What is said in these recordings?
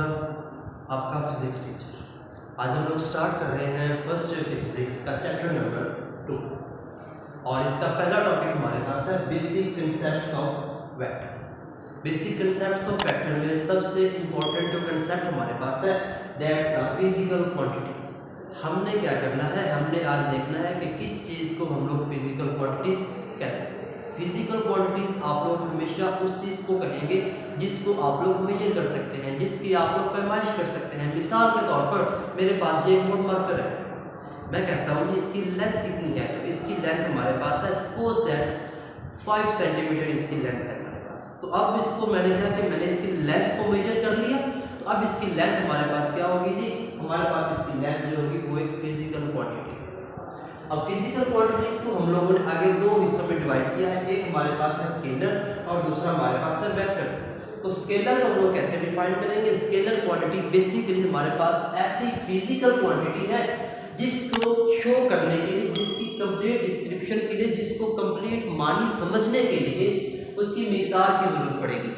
हाफिज़ा, आपका physics teacher. आज हम लोग स्टार्ट कर रहे हैं फर्स्ट ईयर की फिज़िक्स का चैप्टर नंबर 2 और इसका पहला टॉपिक हमारे पास है basic concepts of vector. Basic concepts of vector में सबसे इम्पोर्टेंट जो कंसेप्ट हमारे पास है दैट्स द फिजिकल क्वांटिटीज। हमने क्या करना है, हमने आज देखना है कि किस चीज़ को हम लोग फिजिकल क्वांटिटीज कह सकते हैं। फिजिकल क्वांटिटीज आप लोग हमेशा उस चीज़ को कहेंगे जिसको आप लोग मेजर कर सकते हैं, जिसकी आप लोग पैमाइश कर सकते हैं। मिसाल के तौर पर मेरे पास ये एक बोर्ड मार्कर है, मैं कहता हूँ कि इसकी लेंथ कितनी है, तो इसकी लेंथ हमारे पास है सपोज दैट 5 सेंटीमीटर इसकी लेंथ है हमारे पास। तो अब इसको मैंने क्या कि मैंने इसकी लेंथ को मेजर कर लिया, तो अब इसकी लेंथ हमारे पास क्या होगी जी, हमारे पास इसकी लेंथ जो होगी वो एक फिजिकल क्वांटिटी। अब फिजिकल क्वांटिटीज को हम लोगों ने आगे दो हिस्सों में डिवाइड किया है, एक हमारे पास है स्केलर और दूसरा हमारे पास है वेक्टर। तो स्केलर को हम लोग कैसे डिफाइन करेंगे? स्केलर क्वांटिटी बेसिकली हमारे पास ऐसी फिजिकल क्वांटिटी है जिसको शो करने के लिए, जिसकी कंप्लीट डिस्क्रिप्शन के लिए, जिसको कंप्लीट मानी समझने के लिए उसकी मिकदार की जरूरत पड़ेगी।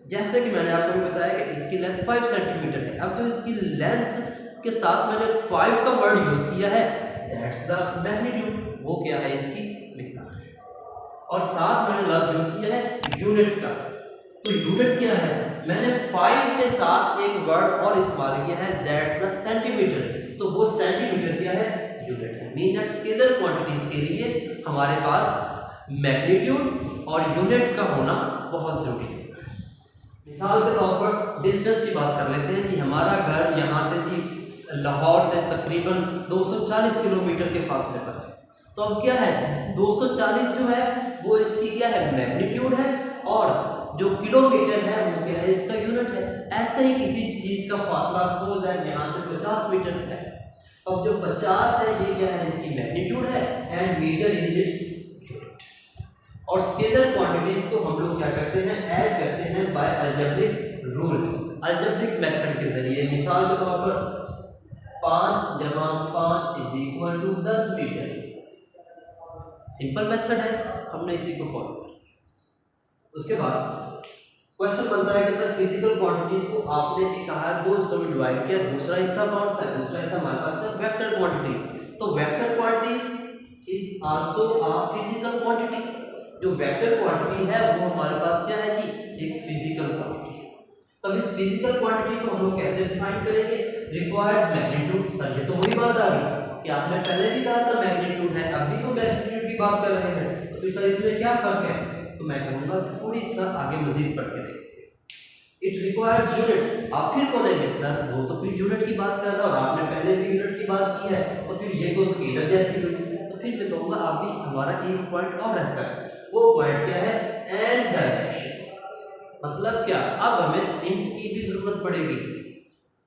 जैसे कि मैंने आपको बताया कि इसकी लेंथ 5 सेंटीमीटर है। अब जो इसकी लेंथ के साथ मैंने 5 का वर्ड यूज किया है दैट्स द मैग्नीट्यूड, वो क्या है इसकी मिकदार। और साथ मैंने लफ्ज यूज किया है यूनिट का। तो यूनिट क्या है, मैंने 5 के साथ एक वर्ड और इस्तेमाल किया है दैट्स द सेंटीमीटर। तो वो सेंटीमीटर क्या है, यूनिट है। मीन दैट स्केलर क्वांटिटीज के लिए हमारे पास मैग्नीट्यूड और यूनिट का होना बहुत जरूरी होता है। मिसाल के तौर पर डिस्टेंस की बात कर लेते हैं कि हमारा घर यहाँ से जी लाहौर से तकरीबन 240 किलोमीटर के फासले पर है। तो अब क्या है, 240 जो है वो इसकी क्या है, मैग्नीट्यूड है, और जो किलोमीटर है वो क्या है, इसका यूनिट है। ऐसे ही किसी चीज का फासला सपोज है यहाँ से 50 मीटर है। अब जो 50 है ये क्या है, इसकी मैग्नीट्यूड है and metre is its unit. और स्केलर क्वांटिटीज को हम लोग क्या करते हैं, ऐड करते हैं by algebraic rules, algebraic method के जरिए। मिसाल के तौर पर 5 जमा 5 is equal to 10 metre. Simple method है, हमने इसी को फॉलो कर। उसके बाद क्वेश्चन बनता है कि सर फिजिकल क्वांटिटीज को आपने कहा दो हिस्सों में डिवाइड किया, दूसरा हिस्सा कौन सा है, दूसरा हिस्सा हमारे पास है वेक्टर क्वांटिटीज। तो vector quantities is also a physical quantity. जो वेक्टर क्वांटिटी है वो हमारे पास क्या है जी, एक फिजिकल क्वांटिटी है। तब इस फिजिकल क्वांटिटी को हम लोग कैसे डिफाइन करेंगे, रिक्वायर्स मैग्नीट्यूड। सर ये तो वही बात आ गई कि आपने पहले भी कहा था मैग्नीट्यूड है, अब भी तो मैग्नीट्यूड की बात कर रहे हैं, तो फिर सर इसमें क्या फर्क है? तो मैं कहूँगा थोड़ी सा आगे मजीद पढ़ के देखते हैं। It requires unit. आप फिर बोलेंगे सर वो तो फिर यूनिट की बात कर रहा है और आपने पहले भी यूनिट की बात की है, तो फिर ये तो स्केलर जैसी हुई। तो फिर मैं कहूँगा अभी हमारा एक पॉइंट और रहता है, वो पॉइंट क्या है, एंड डायरेक्शन। मतलब क्या, अब हमें सिंक की भी जरूरत पड़ेगी।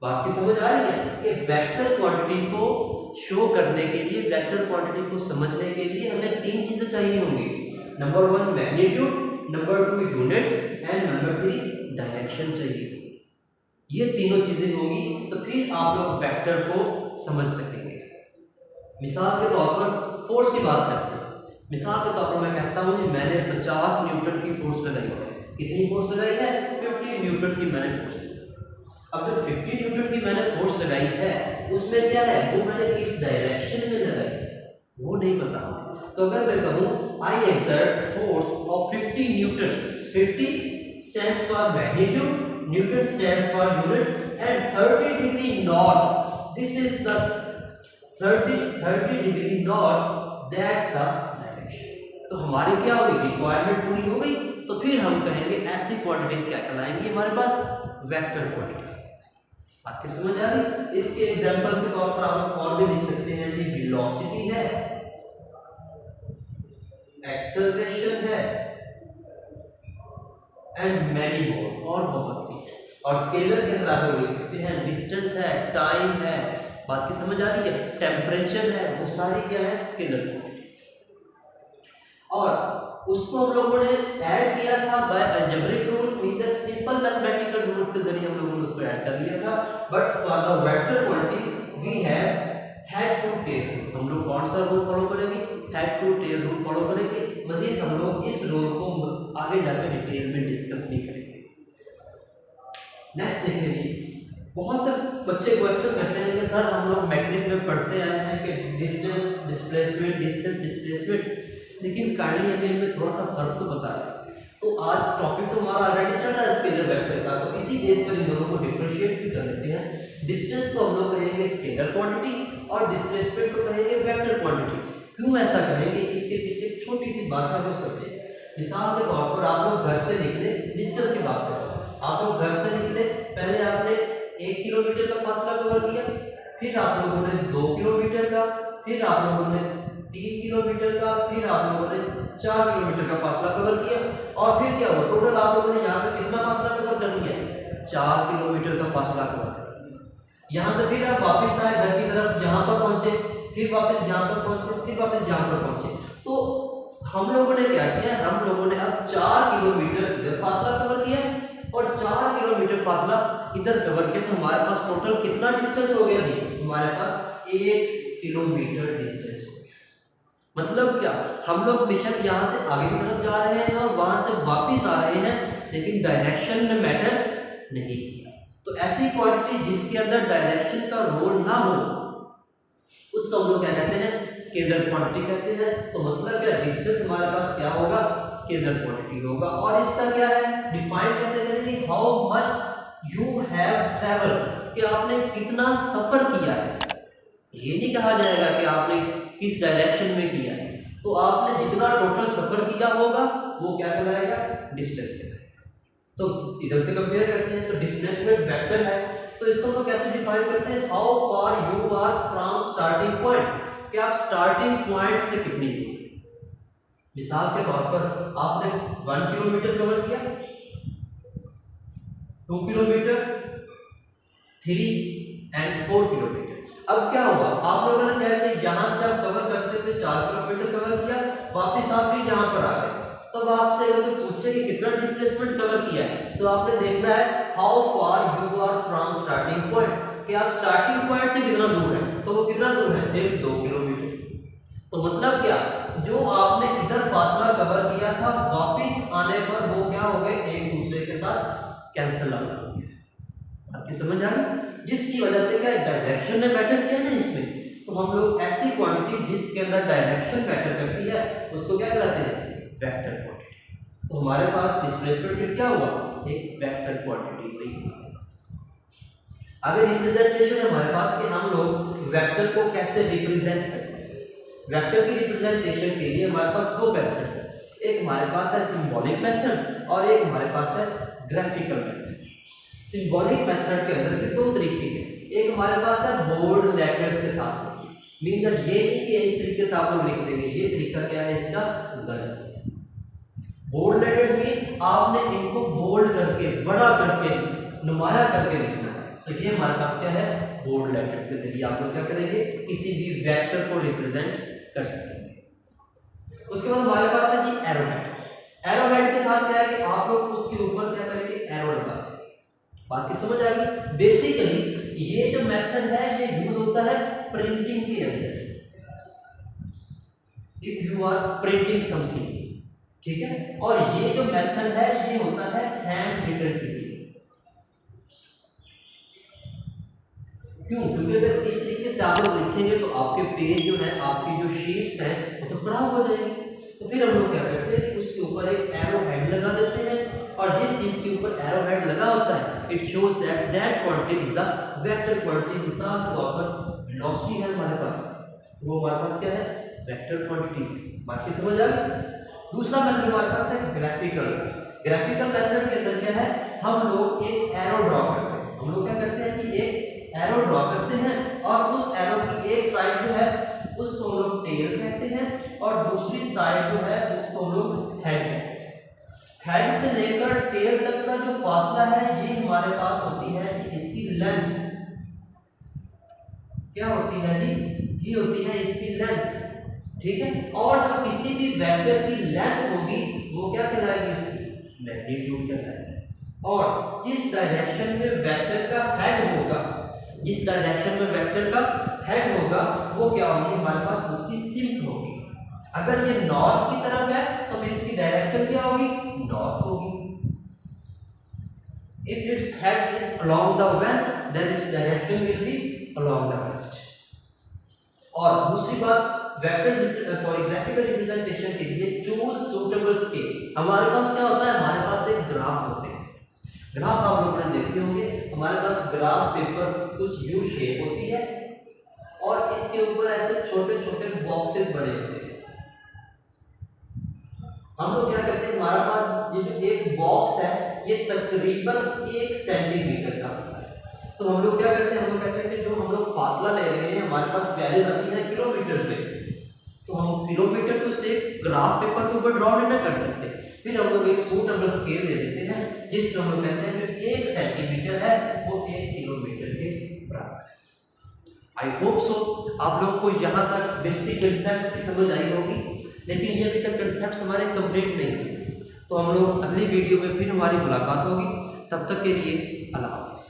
बात की समझ आ रही है कि वेक्टर क्वांटिटी को शो करने के लिए, वेक्टर क्वांटिटी को समझने के लिए हमें तीन चीजें चाहिए होंगी। Number 1 magnitude, number 2 unit and number 3 direction चाहिए। ये तीनों चीजें होंगी तो फिर आप लोग वेक्टर को समझ सकेंगे। मिसाल के तौर पर फोर्स की बात करते हैं। मिसाल के तौर पर मैं कहता हूँ कि मैंने 50 न्यूटन की फोर्स लगाई है। कितनी फोर्स लगाई है, 50 न्यूटन की मैंने फोर्स लगाई। अब जो 50 न्यूटन की मैंने फोर्स लगाई है उसमें क्या है, वो मैंने किस डायरेक्शन में लगाई है वो नहीं पता हमें। तो अगर मैं कहूँ I exert force of 50 newton, 50 stands for magnitude, newton stands for unit and 30 degree north, this is the 30 degree north, that's the direction. तो हमारी क्या होगी, रिक्वायरमेंट पूरी हो गई। तो फिर हम कहेंगे ऐसी क्वांटिटीज क्या कहलाएंगी हमारे पास, वेक्टर क्वांटिटीज। बात की समझ आ रही? इसके एग्जांपल्स के तौर पर आप और भी लिख सकते हैं कि वेलोसिटी है, एक्सेलरेशन है एंड मैनी मोर, और बहुत सी। और स्केलर के अंदर आप लिख सकते हैं डिस्टेंस है, टाइम है। बात की समझ आ रही है, टेम्परेचर है, वो सारी क्या है, स्केलर क्वांटिटीज। और उसको हम लोगों ने ऐड किया था by algebraic rules, mean that simple mathematical rules के जरिए हम लोगों ने उसको ऐड कर लिया था। But for the vector quantities we have head to tail. हम लोग कौन सा रूल फॉलो करेंगे, head to tail rule follow करेंगे। मजीद हम लोग इस रूल को आगे जाकर डिटेल में डिस्कस नहीं करेंगे। नेक्स्ट देखिए, बहुत से बच्चे क्वेश्चन करते हैं कि सर हम लोग मैट्रिक में पढ़ते आए हैं कि डिस्टेंस डिस्प्लेसमेंट, लेकिन काइंडली हमें इनमें थोड़ा सा फर्क तो बता रहे। तो आज टॉपिक तो हमारा ऑलरेडी चल रहा है स्केलर वेक्टर का, तो इसी बेस पर इन दोनों को डिफरेंशिएट भी कर लेते हैं। डिस्टेंस को हम लोग कहेंगे स्केलर क्वांटिटी और डिस्प्लेसमेंट को कहेंगे वेक्टर क्वांटिटी। क्यों ऐसा कहेंगे, इसके पीछे एक छोटी सी बात है वो समझे। मिसाल के तौर पर आप लोग घर से निकले, डिस्टेंस की बात करें, आप लोग घर से निकले, पहले आपने 1 किलोमीटर का फासला कवर किया, फिर आप लोगों ने 2 किलोमीटर का, फिर आप लोगों ने 3 किलोमीटर का, फिर आप लोगों ने 4 किलोमीटर का फासला कवर किया, और फिर क्या हुआ, टोटल आप लोगों ने यहाँ तक कितना फासला कवर कर लिया, 4 किलोमीटर का फासला कवर कर लिया। यहाँ से फिर आप वापस आए घर की तरफ, यहाँ पर पहुंचे, फिर वापस यहाँ पर पहुंचे, फिर वापस यहाँ पर पहुंचे। तो हम लोगों ने क्या किया, हम लोगों ने अब 4 किलोमीटर इधर फासला कवर किया और 4 किलोमीटर फासला इधर कवर किया। तो हमारे पास टोटल कितना डिस्टेंस हो गया जी, हमारे पास 1 किलोमीटर डिस्टेंस हो गया। मतलब क्या, हम लोग बेशक यहाँ से आगे की तरफ जा रहे हैं और वहां से वापिस आ रहे हैं, लेकिन डायरेक्शन ने मैटर नहीं किया। तो ऐसी क्वांटिटी जिसके अंदर डायरेक्शन का रोल ना हो उसको हम लोग क्या कहते हैं, स्केलर क्वांटिटी कहते हैं। तो मतलब क्या, डिस्टेंस हमारे पास क्या होगा, स्केलर क्वांटिटी होगा। और इसका क्या है, डिफाइन कैसे करेंगे, how much you have travel, कि आपने कितना सफर किया है। ये नहीं कहा जाएगा कि आपने किस डायरेक्शन में किया है, तो आपने जितना टोटल सफर किया होगा वो क्या कहलाएगा, डिस्टेंस कहलाएगा। तो इधर से कंपेयर करते हैं, तो डिस्प्लेसमेंट वेक्टर है, तो इसको हम कैसे डिफाइन करते हैं, how far you are from starting point, कि आप स्टार्टिंग पॉइंट से कितनी दूर। मिसाल के तौर पर आपने 1 किलोमीटर कवर किया, 2 किलोमीटर, 3 एंड 4 किलोमीटर। अब क्या हुआ, आप लोगों ने क्या किया, यहाँ से आप कवर करते हुए 4 किलोमीटर कवर किया, वापस आप भी यहाँ पर आ गए। तब आपसे अगर कोई पूछे कि कितना डिस्प्लेसमेंट कवर किया है, तो आपने देखना है how far you are from starting point, कि आप स्टार्टिंग पॉइंट से कितना दूर है। तो वो कितना दूर है, सिर्फ 2 किलोमीटर। तो मतलब क्या, जो आपने इधर फासला कवर किया था, वापस आने पर वो क्या हो गए, एक दूसरे के साथ कैंसिल आउट हो गया। आपकी समझ आ गई, जिसकी वजह से क्या डायरेक्शन ने मैटर किया ना इसमें। तो हम लोग ऐसी क्वांटिटी जिसके अंदर डायरेक्शन मैटर करती है उसको क्या कहते हैं, वेक्टर क्वांटिटी। तो हमारे पास डिस्प्लेसमेंट क्या हुआ, एक वेक्टर क्वांटिटी हुई हमारे पास। अगर रिप्रेजेंटेशन है हमारे पास कि हम लोग वेक्टर को कैसे रिप्रेजेंट करते हैं, वेक्टर की रिप्रेजेंटेशन के लिए हमारे पास 2 मेथड्स हैं। एक हमारे पास है सिंबॉलिक मेथड और एक हमारे पास है ग्राफिकल मेथड। सिंबॉलिक मेथड के अंदर भी 2 तरीके हैं। एक हमारे पास है बोल्ड लेटर्स के साथ, मीन ये नहीं कि इस तरीके से आप लोग लिख देंगे, ये तरीका क्या है इसका, गलत है। बोल्ड लेटर्स में आपने इनको बोल्ड करके, बड़ा करके, नुमाया करके लिखना है। तो ये हमारे पास क्या है, बोल्ड लेटर्स के जरिए आप लोग क्या करेंगे, किसी भी वेक्टर को रिप्रेजेंट कर सकेंगे। उसके बाद हमारे पास है जी एरोहेड। एरोहेड के साथ क्या है कि आप लोग उसके ऊपर क्या करेंगे, एरो लगा देंगे। बात की समझ आ गई। बेसिकली ये जो मेथड है ये यूज होता है प्रिंटिंग के अंदर, if you are printing something, ठीक है। और ये जो मेथड है ये होता है हैंड रिटन के लिए। क्यों, क्योंकि अगर इस तरीके से आप लोग लिखेंगे तो आपके पेज जो है, आपकी जो शीट्स हैं वो तो खराब हो जाएंगी। तो फिर हम लोग क्या करते हैं कि उसके ऊपर एक एरो हेड लगा देते हैं, और जिस चीज के ऊपर एरो हेड लगा होता है it shows that that quantity is a vector quantity. मिसाल के तौर पर वेलोसिटी है हमारे पास, तो वो हमारे पास क्या है, वेक्टर क्वांटिटी। बाकी समझ आ गई। दूसरा मेथड हमारे पास है ग्राफिकल। ग्राफिकल मेथड के अंदर क्या है, हम लोग एक एरो ड्रॉ करते हैं। हम लोग क्या करते हैं कि एक एरो ड्रॉ करते हैं, और उस एरो की एक साइड जो है उसको हम लोग टेल कहते हैं, और दूसरी साइड जो है उसको हम लोग हेड कहते हैं। हेड से लेकर टेल तक का जो फासला है ये हमारे पास होती है कि इसकी लेंथ क्या होती है जी, ये होती है इसकी लेंथ, ठीक है। और जो किसी भी वेक्टर की लेंथ होगी वो क्या कहलाएगी, इसकी मैग्नीट्यूड कहलाएगी। और जिस डायरेक्शन में वेक्टर का हेड होगा, जिस डायरेक्शन में वेक्टर का हेड होगा वो क्या होगी, हमारे पास उसकी सिम्थ होगी। अगर ये नॉर्थ की तरफ है तो फिर इसकी डायरेक्शन क्या होगी, नॉर्थ होगी। If its head is along the west then its direction will be along the west. और दूसरी बात, ग्राफिकल रिप्रेजेंटेशन के लिए चूज सूटेबल स्केल। हमारे पास क्या होता है, हमारे पास एक ग्राफ होते हैं। ग्राफ आप लोगों ने देखे होंगे, हमारे पास ग्राफ पेपर कुछ यू शेप होती है और इसके ऊपर ऐसे छोटे छोटे बॉक्सेस बने होते हैं। हम लोग क्या करते हैं, हमारे पास ये जो एक बॉक्स है ये तकरीबन 1 सेंटीमीटर का होता है। तो हम लोग क्या करते हैं, हम लोग कहते हैं कि जो हम लोग फासला ले रहे हैं, हमारे पास वैल्यूज आती है किलोमीटर में, तो हम किलोमीटर तो से ग्राफ पेपर के ऊपर ड्रॉ नहीं कर सकते। फिर हम लोग एक सूटेबल स्केल ले लेते हैं जिसको हम लोग कहते हैं जो 1 सेंटीमीटर है वो 1 किलोमीटर के बराबर है। आई होप सो आप लोग को यहाँ तक बेसिक कंसेप्ट की समझ आई होगी, लेकिन ये अभी तक कंसेप्ट हमारे कंप्लीट नहीं हुए। तो हम लोग अगली वीडियो में फिर हमारी मुलाकात होगी, तब तक के लिए अल्लाह हाफिज़।